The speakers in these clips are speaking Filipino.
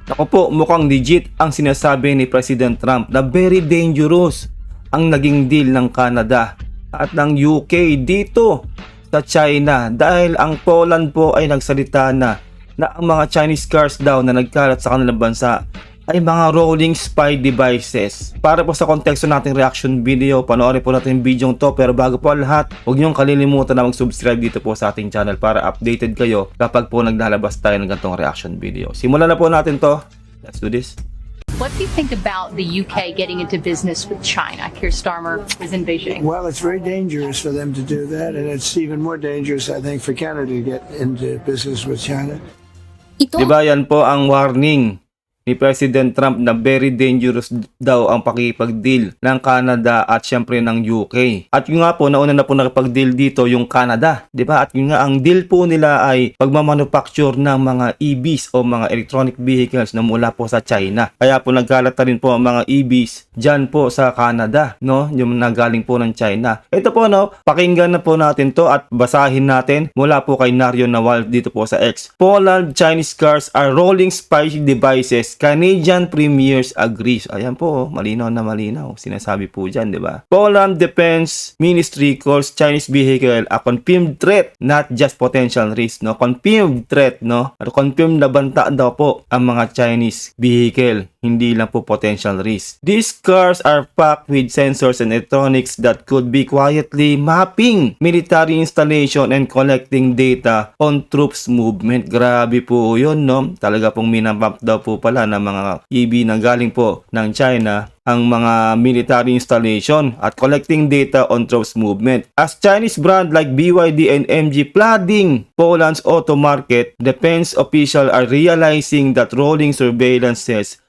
Ako po, mukhang legit ang sinasabi ni President Trump na very dangerous ang naging deal ng Canada at ng UK dito sa China dahil ang Poland po ay nagsalita na ang mga Chinese cars daw na nagkalat sa kanilang bansa ay mga rolling spy devices. Para po sa konteksto nating reaction video, panoorin po natin yung video to. Pero bago po ang lahat, huwag niyong kalilimutan na mag-subscribe dito po sa ating channel para updated kayo kapag po naglalabas tayo ng ganitong reaction video. Simulan na po natin to. Let's do this. What do you think about the UK getting into business with China? Keir Starmer is in Beijing. Well, it's very dangerous for them to do that, and it's even more dangerous, I think, for Canada to get into business with China. Diba yan po ang warning ni President Trump na very dangerous daw ang pakipag-deal ng Canada at syempre ng UK. At yung nga po, nauna na po nakipag-deal dito yung Canada. Diba? At yung nga, ang deal po nila ay pagmamanufacture ng mga EVs o mga electronic vehicles na mula po sa China. Kaya po nagkalat na rin po ang mga EVs dyan po sa Canada, no? Yung nagaling po ng China. Ito po, no? Pakinggan na po natin to at basahin natin mula po kay Nario Nawal dito po sa X. Poland Chinese cars are rolling spy devices. Canadian premiers agrees. Ayan po, malinaw na malinaw. Sinasabi po dyan, di ba? Poland Defense Ministry calls Chinese vehicle a confirmed threat, not just potential risk, no? Confirmed threat, no? At confirmed na banta daw po ang mga Chinese vehicle, hindi lang po potential risk. These cars are packed with sensors and electronics that could be quietly mapping military installation and collecting data on troops movement. Grabe po yun, no? Talaga pong minamap daw po pala ng mga EV na galing po ng China ang mga military installation at collecting data on troops movement. As Chinese brand like BYD and MG flooding Poland's auto market, defense officials are realizing that rolling surveillance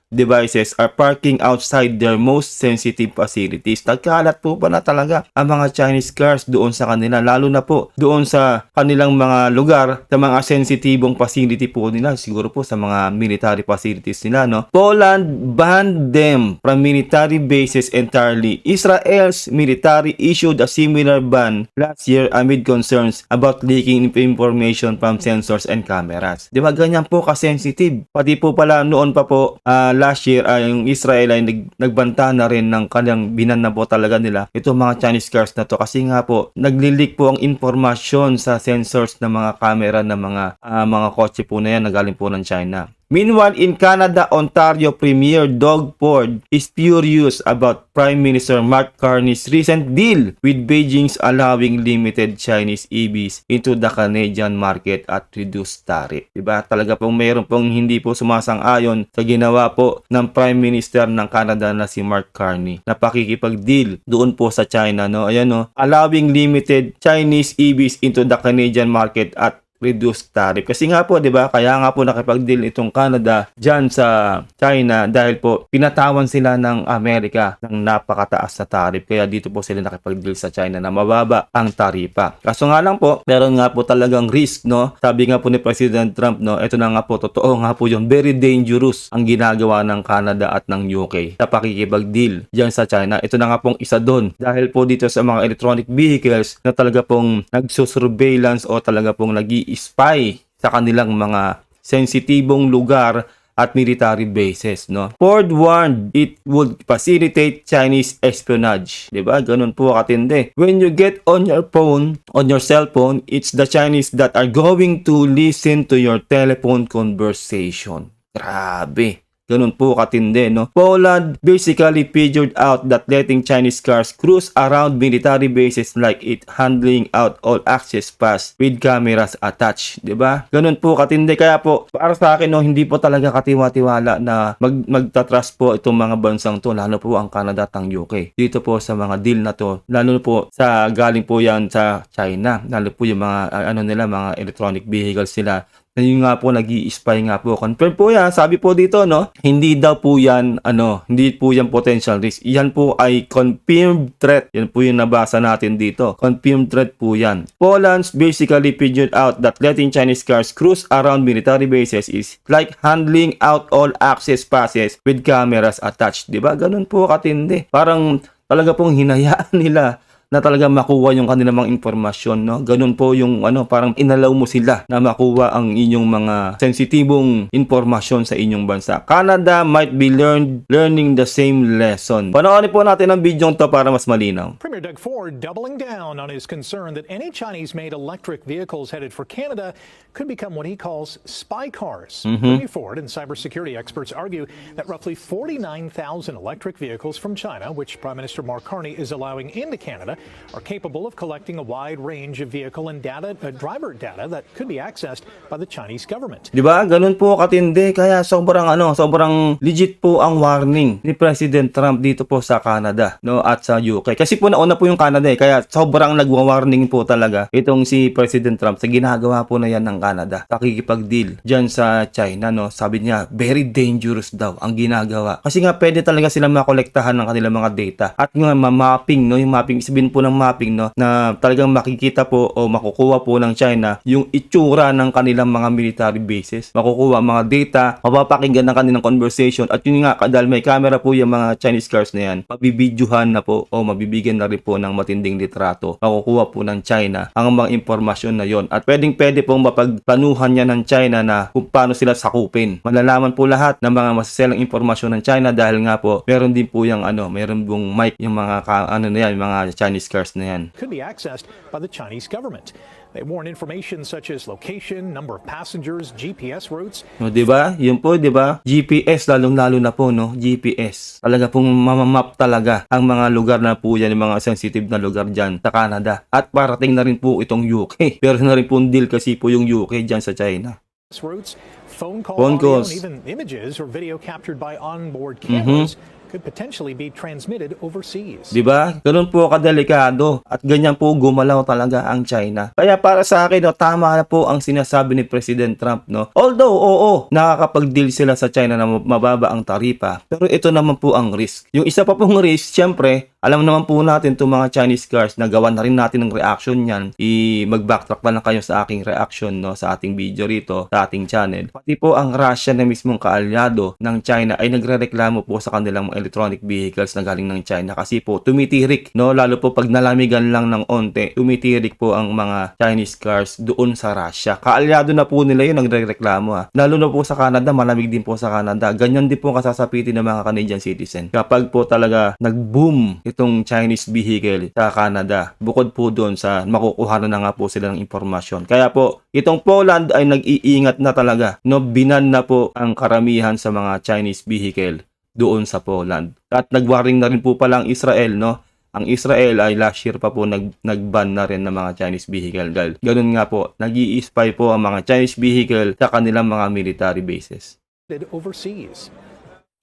devices are parking outside their most sensitive facilities. Nagkalat po pa na talaga ang mga Chinese cars doon sa kanila, lalo na po doon sa kanilang mga lugar, sa mga sensitibong facility po nila, siguro po sa mga military facilities nila, no? Poland banned them from military bases entirely. Israel's military issued a similar ban last year amid concerns about leaking information from sensors and cameras. Di ba ganyan po ka-sensitive? Pati po pala noon pa po last year ay yung Israel ay nagbanta na rin ng kanyang binan na po talaga nila itong mga Chinese cars na to kasi nga po naglilik po ang informasyon sa sensors ng mga camera ng mga kotse po na yan na galing po ng China. Meanwhile, in Canada, Ontario Premier Doug Ford is furious about Prime Minister Mark Carney's recent deal with Beijing's allowing limited Chinese EVs into the Canadian market at reduced tariff. Diba? Talaga pong mayroon pong hindi po sumasang-ayon sa ginawa po ng Prime Minister ng Canada na si Mark Carney na pakikipag-deal doon po sa China. No? Ayan, no? Allowing limited Chinese EVs into the Canadian market at reduced tariff. Kasi nga po, 'di ba? Kaya nga po nakipag-deal itong Canada diyan sa China dahil po pinatawan sila ng Amerika ng napakataas na tariff. Kaya dito po sila nakipag-deal sa China na mababa ang taripa. Kaso nga lang po, meron nga po talagang risk, no? Sabi nga po ni President Trump, no, ito na nga po, totoo nga po 'yung very dangerous ang ginagawa ng Canada at ng UK sa pakikipag-deal diyan sa China. Ito na nga pong isa doon dahil po dito sa mga electronic vehicles na talaga pong nagsusurveillance o talaga pong spy sa kanilang mga sensitibong lugar at military bases, no? Ford warned it would facilitate Chinese espionage. Diba? Ganun po katindi. When you get on your phone, on your cell phone, it's the Chinese that are going to listen to your telephone conversation. Grabe. Ganun po katindi, no? Poland basically figured out that letting Chinese cars cruise around military bases like it handling out all access pass with cameras attached. Diba? Ganun po katindi. Kaya po, para sa akin, no, hindi po talaga katiwa-tiwala na magtatrust po itong mga bansang to, lalo po ang Canada at ang UK. Dito po sa mga deal na to, lalo po sa galing po yan sa China, lalo po yung mga, mga electronic vehicles nila, na yung nga po nag-i-spy nga po. Confirm po yan. Sabi po dito, no, hindi daw po yan, hindi po yan potential risk. Yan po ay confirmed threat. Yan po yung nabasa natin dito. Confirmed threat po yan. Poland's basically figured out that letting Chinese cars cruise around military bases is like handling out all access passes with cameras attached. Diba? Ganun po katindi. Parang talaga pong hinayaan nila na talaga makuha yung kanilang mga informasyon, no? Ganun po yung parang inalaw mo sila na makuha ang inyong mga sensitibong informasyon sa inyong bansa. Canada might be learning the same lesson. Panoorin po natin ang video to para mas malinaw. Premier Doug Ford doubling down on his concern that any Chinese-made electric vehicles headed for Canada could become what he calls spy cars. Premier Ford and cybersecurity experts argue that roughly 49,000 electric vehicles from China, which Prime Minister Mark Carney is allowing into Canada, are capable of collecting a wide range of vehicle and driver data that could be accessed by the Chinese government. Di ba? Ganun po katindi. Kaya sobrang legit po ang warning ni President Trump dito po sa Canada, no, at sa UK. Kasi po nauna po yung Canada kaya sobrang nagwa-warning po talaga itong si President Trump sa ginagawa po na yan ng Canada. Nakikipag-deal dyan sa China, no. Sabi niya, very dangerous daw ang ginagawa. Kasi nga pwede talaga silang makolektahan ng kanilang mga data. At nga ma-mapping, no, yung mapping, sabihin po ng mapping, no, na talagang makikita po o makukuha po ng China yung itsura ng kanilang mga military bases. Makukuha mga data, mapapakinggan ng kanilang conversation, at yun nga, dahil may camera po yung mga Chinese cars na yan, mabibidyohan na po o mabibigyan na rin po ng matinding litrato. Makukuha po ng China ang mga impormasyon na yon, at pwede pong mapagplanuhan niya ng China na kung paano sila sakupin. Malalaman po lahat ng mga masaselang impormasyon ng China dahil nga po meron din po yung meron pong mic yung mga mga Chinese cars na yan. Could be accessed by the Chinese government. They warn information such as location, number of passengers, GPS routes. No, 'di ba? Yun po, 'di ba? GPS lalong-lalo na po, no? GPS. Talaga pong mamamap talaga ang mga lugar na po yan, yung mga sensitive na lugar diyan sa Canada. At parating na rin po itong UK. Pero na rin po deal kasi po yung UK diyan sa China. Routes, phone Phone audio, calls. and even images or video captured by onboard cameras could potentially be transmitted overseas. Di ba? Ganun po kadelikado at ganyan po gumalaw talaga ang China. Kaya para sa akin, no, tama na po ang sinasabi ni President Trump, no. Although, oo, nakakapag-deal sila sa China na mababa ang taripa, pero ito naman po ang risk. Yung isa pa pong risk, syempre, alam naman po natin itong mga Chinese cars, nagawa na rin natin ng reaction niyan. Mag-backtrack pa lang kayo sa aking reaction, no, sa ating video rito, sa ating channel. Pati po ang Russia na mismong kaalyado ng China ay nagrereklamo po sa kanilang electronic vehicles na galing ng China kasi po tumitirik, no, lalo po pag nalamigan lang ng onte, tumitirik po ang mga Chinese cars doon sa Russia. Kaalyado na po nila yun, nagrereklamo ha. Lalo na po sa Canada, malamig din po sa Canada. Ganyan din po kasasapitin ng mga Canadian citizen. Kapag po talaga nag-boom itong Chinese vehicle sa Canada, bukod po doon sa makukuha na nga po sila ng impormasyon. Kaya po, itong Poland ay nag-iingat na talaga, no, binan na po ang karamihan sa mga Chinese vehicle doon sa Poland. At nagwaring na rin po pala ang Israel, no? Ang Israel ay last year pa po nag-ban na rin ng mga Chinese vehicle dahil ganun nga po, nag-i-spy po ang mga Chinese vehicle sa kanilang mga military bases. Overseas.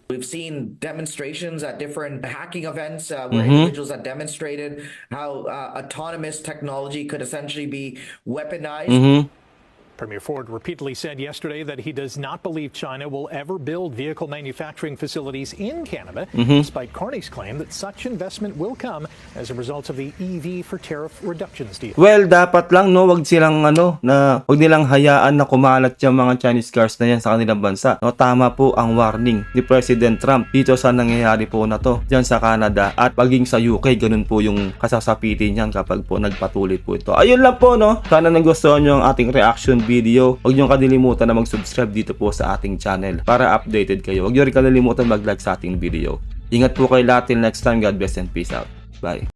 We've seen demonstrations at different hacking events where individuals have demonstrated how autonomous technology could essentially be weaponized. Premier Ford repeatedly said yesterday that he does not believe China will ever build vehicle manufacturing facilities in Canada, despite Carney's claim that such investment will come as a result of the EV for tariff reductions deal. Well, dapat lang, no, wag nilang hayaan na kumalat yung mga Chinese cars na yan sa kanilang bansa. No, tama po ang warning ni President Trump dito sa nangyayari po na to diyan sa Canada at paging sa UK, ganun po yung kasasapitin niyan kapag po nagpatuloy po ito. Ayun lang po, no. Sana nagustuhan niyo ang ating reaction video. Huwag niyo kalilimutan na mag-subscribe dito po sa ating channel para updated kayo. Huwag niyo rin kalilimutan mag-like sa ating video. Ingat po kayo lahat till next time. God bless and peace out. Bye.